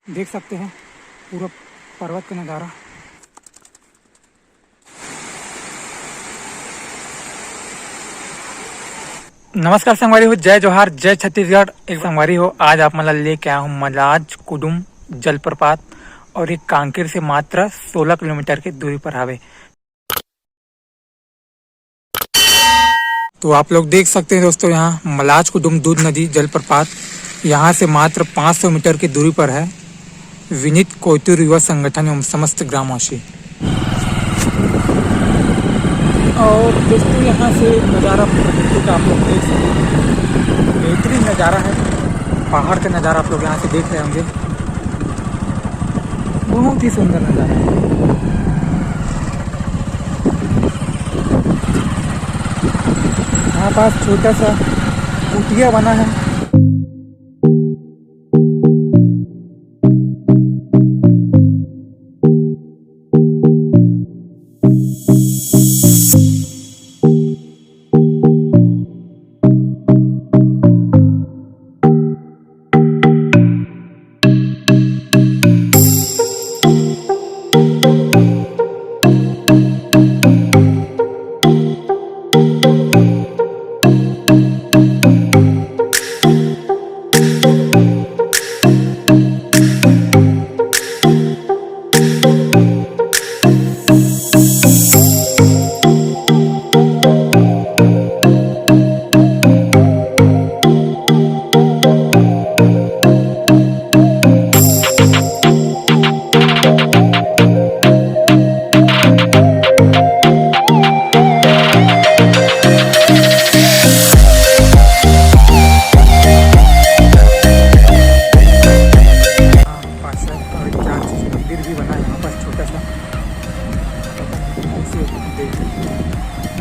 देख सकते हैं पूरा पर्वत का नज़ारा। नमस्कार संगवारी हो, जय जोहार, जय छत्तीसगढ़। एक संगवारी हो, आज आप मतलब लेके आया हूँ मलाज कुडुम जलप्रपात और एक कांकेर से मात्र 16 किलोमीटर की दूरी पर हावे। तो आप लोग देख सकते हैं दोस्तों, यहाँ मलाज कुडुम दूध नदी जलप्रपात यहाँ से मात्र 500 मीटर की दूरी पर है। विनीत कोयतुर युवा संगठन एवं समस्त ग्रामवासी। और दोस्तों यहाँ से नज़ारा प्रकृति का आप लोग देख सकते हैं, बेहतरीन नज़ारा है। पहाड़ का नज़ारा आप लोग यहाँ से देख रहे होंगे, बहुत ही सुंदर नज़ारा है। यहाँ पास छोटा सा कुटिया बना है।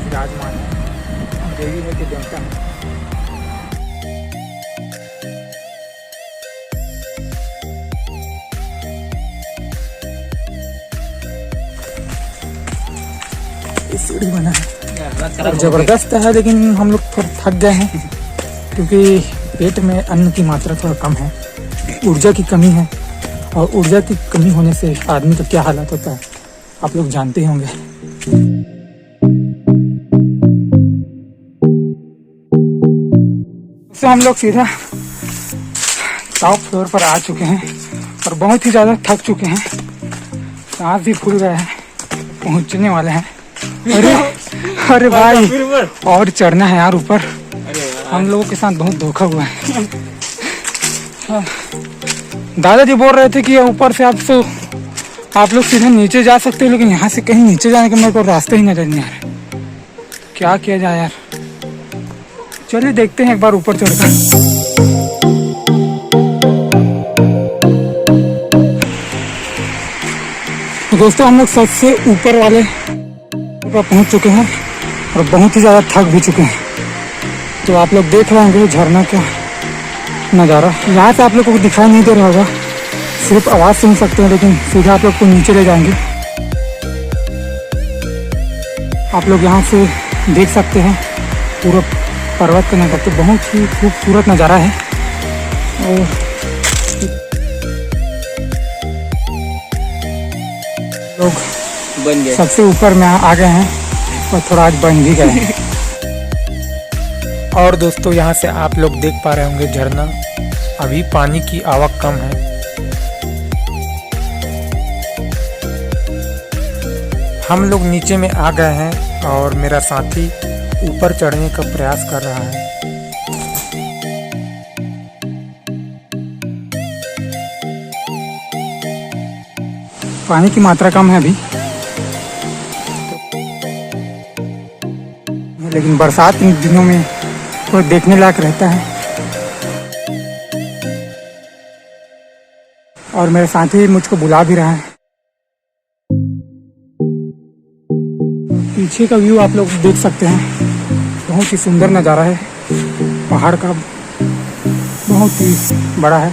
विराजमान है, देवी है कि देवता है। सीढ़ी बना है और जबरदस्त है, लेकिन हम लोग थोड़ा थक गए हैं क्योंकि पेट में अन्न की मात्रा थोड़ा कम है, ऊर्जा की कमी है। और ऊर्जा की कमी होने से आदमी का क्या हालत होता है आप लोग जानते ही होंगे। तो हम लोग सीधा टॉप फ्लोर पर आ चुके हैं और बहुत ही ज़्यादा थक चुके हैं, सांस भी फूल गया है, पहुंचने वाले हैं। अरे भाई, और चढ़ना है यार ऊपर। हम लोगों के साथ बहुत धोखा हुआ है। दादाजी बोल रहे थे कि ऊपर से आप लोग सीधे नीचे जा सकते हो, लेकिन यहाँ से कहीं नीचे जाने का मेरे को रास्ता ही नजर नहीं आ रहा। क्या किया जाए यार, चलिए देखते हैं एक बार ऊपर चढ़कर। दोस्तों हम लोग सबसे ऊपर वाले पर पहुंच चुके हैं और बहुत ही ज़्यादा थक भी चुके हैं। तो आप लोग देख रहे होंगे झरना का नज़ारा। यहाँ से आप लोग को दिखाई नहीं दे रहा होगा, सिर्फ आवाज़ सुन सकते हैं, लेकिन सीधा आप लोग को नीचे ले जाएंगे। आप लोग यहाँ से देख सकते हैं पूरा पर्वत का नज़ारा, तो बहुत ही खूबसूरत नज़ारा है। और लोग बन गए, सबसे ऊपर में आ गए हैं और थोड़ा आज बन भी गए हैं। और दोस्तों यहाँ से आप लोग देख पा रहे होंगे झरना, अभी पानी की आवक कम है। हम लोग नीचे में आ गए हैं और मेरा साथी ऊपर चढ़ने का प्रयास कर रहा है। पानी की मात्रा कम है अभी, लेकिन बरसात इन दिनों में तो देखने लायक रहता है। और मेरे साथी मुझको बुला भी रहा है। पीछे का व्यू आप लोग देख सकते हैं, बहुत ही सुंदर नज़ारा है। पहाड़ का बहुत ही बड़ा है।